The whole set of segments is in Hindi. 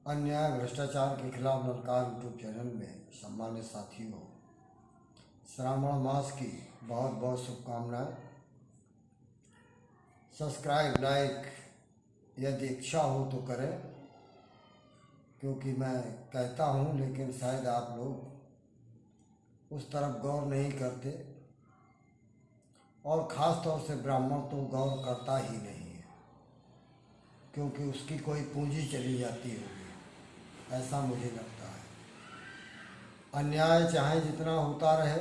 अन्याय भ्रष्टाचार के खिलाफ ललकार यूट्यूब चैनल में सम्मानित साथियों, श्रावण मास की बहुत बहुत शुभकामनाएं। सब्सक्राइब लाइक यदि इच्छा हो तो करें, क्योंकि मैं कहता हूं लेकिन शायद आप लोग उस तरफ गौर नहीं करते, और ख़ास तौर से ब्राह्मण तो गौर करता ही नहीं है, क्योंकि उसकी कोई पूंजी चली जाती होगी, ऐसा मुझे लगता है। अन्याय चाहे जितना होता रहे,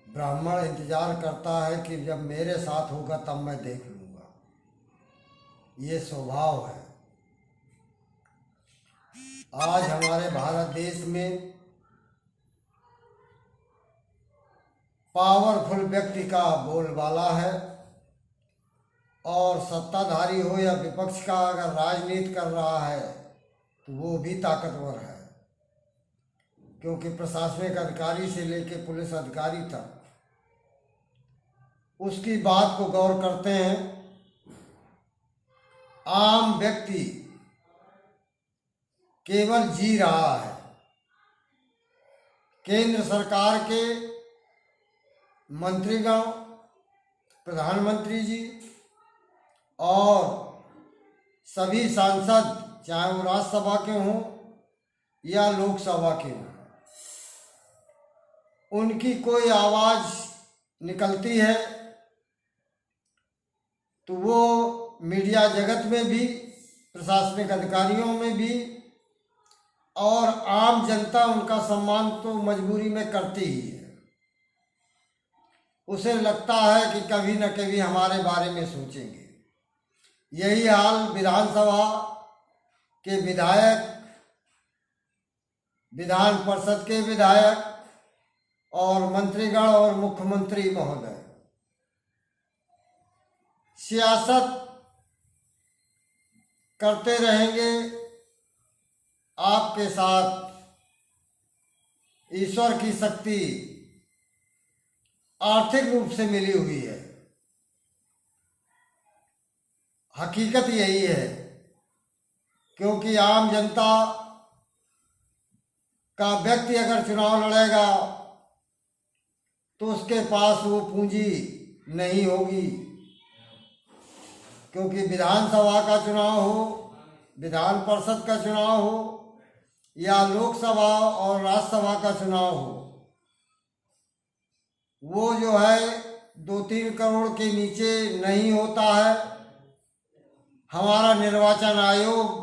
ब्राह्मण इंतजार करता है कि जब मेरे साथ होगा तब मैं देख लूँगा। ये स्वभाव है। आज हमारे भारत देश में पावरफुल व्यक्ति का बोलबाला है, और सत्ताधारी हो या विपक्ष का अगर राजनीति कर रहा है तो वो भी ताकतवर है, क्योंकि प्रशासनिक अधिकारी से लेकर पुलिस अधिकारी तक उसकी बात को गौर करते हैं। आम व्यक्ति केवल जी रहा है। केंद्र सरकार के मंत्रीगण, प्रधानमंत्री जी और सभी सांसद, चाहे वो राज्यसभा के हों या लोकसभा के हों, उनकी कोई आवाज़ निकलती है तो वो मीडिया जगत में भी, प्रशासनिक अधिकारियों में भी, और आम जनता उनका सम्मान तो मजबूरी में करती ही है। उसे लगता है कि कभी न कभी हमारे बारे में सोचेंगे। यही हाल विधानसभा के विधायक, विधान परिषद के विधायक और मंत्रीगण और मुख्यमंत्री महोदय सियासत करते रहेंगे। आपके साथ ईश्वर की शक्ति आर्थिक रूप से मिली हुई है। हकीकत यही है, क्योंकि आम जनता का व्यक्ति अगर चुनाव लड़ेगा तो उसके पास वो पूंजी नहीं होगी, क्योंकि विधानसभा का चुनाव हो, विधान परिषद का चुनाव हो या लोकसभा और राज्यसभा का चुनाव हो, वो जो है 2-3 करोड़ के नीचे नहीं होता है। हमारा निर्वाचन आयोग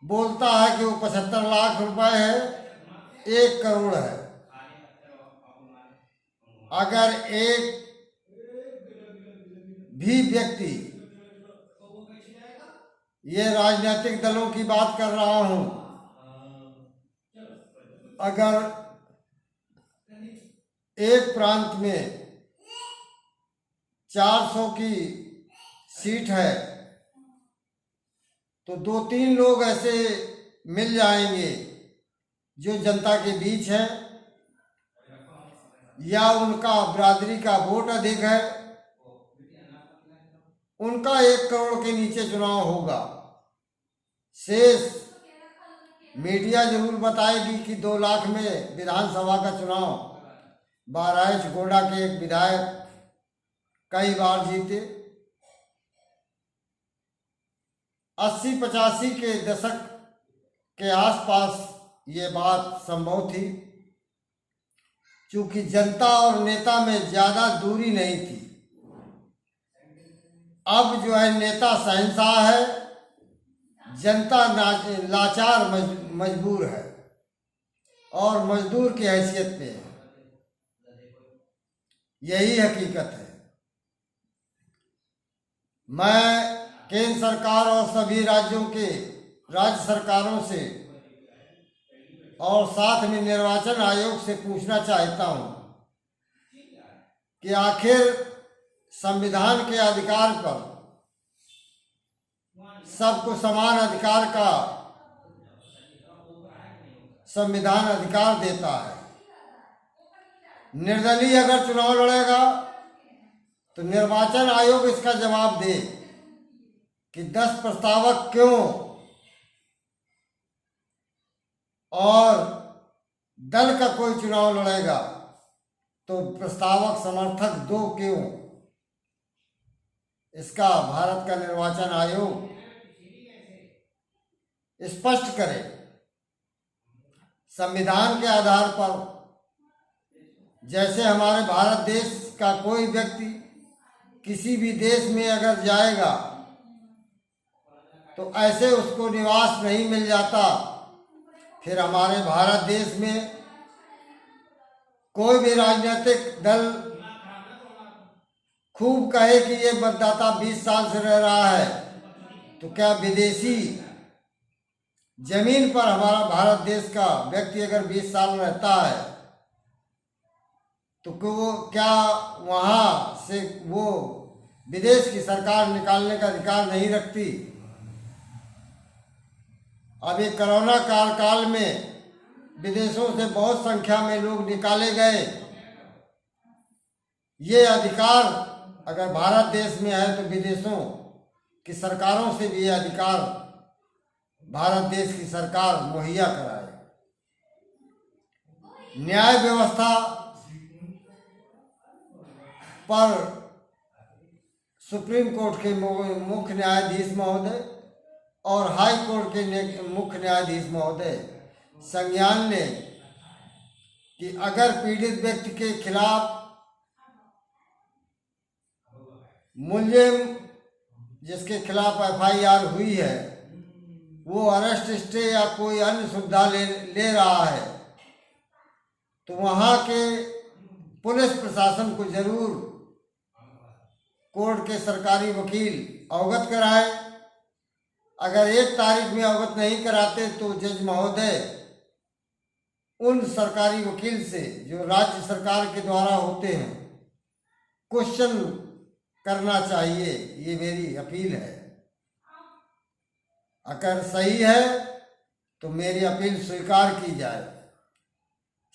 बोलता है कि वो 75 लाख रुपए है, 1 करोड़ है। अगर एक भी व्यक्ति, ये राजनीतिक दलों की बात कर रहा हूं, अगर एक प्रांत में 400 की सीट है तो 2-3 लोग ऐसे मिल जाएंगे जो जनता के बीच है, या उनका बिरादरी का वोट अधिक है, उनका 1 करोड़ के नीचे चुनाव होगा। शेष मीडिया जरूर बताएगी कि 2 लाख में विधानसभा का चुनाव बहराइच गोंडा के एक विधायक कई बार जीते। 80-85 के दशक के आसपास ये बात संभव थी, क्योंकि जनता और नेता में ज्यादा दूरी नहीं थी। अब जो है नेता शहंशाह है, जनता लाचार मजबूर है और मजदूर की हैसियत पे है। यही हकीकत है। मैं केंद्र सरकार और सभी राज्यों के राज्य सरकारों से और साथ में निर्वाचन आयोग से पूछना चाहता हूं कि आखिर संविधान के अधिकार पर सबको समान अधिकार का संविधान अधिकार देता है। निर्दलीय अगर चुनाव लड़ेगा तो निर्वाचन आयोग इसका जवाब दे कि 10 प्रस्तावक क्यों और दल का कोई चुनाव लड़ेगा तो प्रस्तावक समर्थक 2 क्यों, इसका भारत का निर्वाचन आयोग स्पष्ट करे। संविधान के आधार पर जैसे हमारे भारत देश का कोई व्यक्ति किसी भी देश में अगर जाएगा तो ऐसे उसको निवास नहीं मिल जाता, फिर हमारे भारत देश में कोई भी राजनीतिक दल खूब कहे कि ये मतदाता 20 साल से रह रहा है, तो क्या विदेशी जमीन पर हमारा भारत देश का व्यक्ति अगर 20 साल रहता है तो क्या वहाँ से वो विदेश की सरकार निकालने का अधिकार नहीं रखती? अभी कोरोना काल में विदेशों से बहुत संख्या में लोग निकाले गए। ये अधिकार अगर भारत देश में है तो विदेशों की सरकारों से भी ये अधिकार भारत देश की सरकार मुहैया कराए। न्याय व्यवस्था पर सुप्रीम कोर्ट के मुख्य न्यायाधीश महोदय और हाई कोर्ट के मुख्य न्यायाधीश महोदय संज्ञान ने कि अगर पीड़ित व्यक्ति के खिलाफ मुलजिम जिसके खिलाफ FIR हुई है वो अरेस्ट स्टे या कोई अन्य सुविधा ले रहा है तो वहाँ के पुलिस प्रशासन को जरूर कोर्ट के सरकारी वकील अवगत कराए। अगर 1 तारीख में अवगत नहीं कराते तो जज महोदय उन सरकारी वकील से जो राज्य सरकार के द्वारा होते हैं क्वेश्चन करना चाहिए। ये मेरी अपील है। अगर सही है तो मेरी अपील स्वीकार की जाए।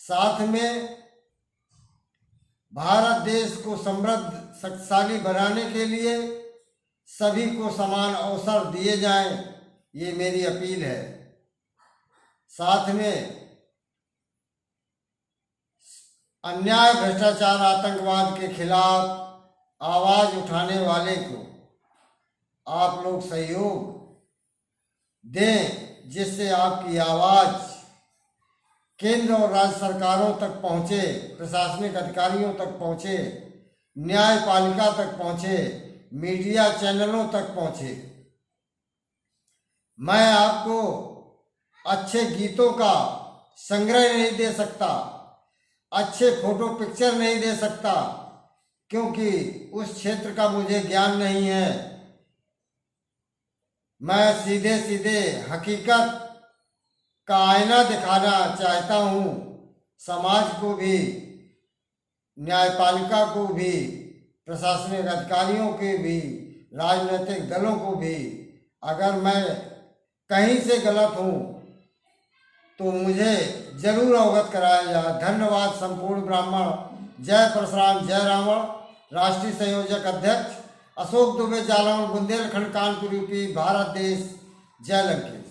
साथ में भारत देश को समृद्ध शक्तिशाली बनाने के लिए सभी को समान अवसर दिए जाएं, ये मेरी अपील है। साथ में अन्याय, भ्रष्टाचार, आतंकवाद के खिलाफ आवाज उठाने वाले को आप लोग सहयोग दें जिससे आपकी आवाज केंद्र और राज्य सरकारों तक पहुंचे, प्रशासनिक अधिकारियों तक पहुंचे, न्यायपालिका तक पहुंचे, मीडिया चैनलों तक पहुंचे। मैं आपको अच्छे गीतों का संग्रह नहीं दे सकता, अच्छे फोटो पिक्चर नहीं दे सकता, क्योंकि उस क्षेत्र का मुझे ज्ञान नहीं है। मैं सीधे सीधे हकीकत का आईना दिखाना चाहता हूँ, समाज को भी, न्यायपालिका को भी, प्रशासनिक अधिकारियों के भी, राजनीतिक दलों को भी। अगर मैं कहीं से गलत हूँ तो मुझे जरूर अवगत कराया जाए। धन्यवाद। संपूर्ण ब्राह्मण। जय परशुराम, जय रावण। राष्ट्रीय संयोजक अध्यक्ष अशोक दुबे, जालौन, बुंदेलखंड, कानपुर, यूपी, भारत देश। जय लंकेश।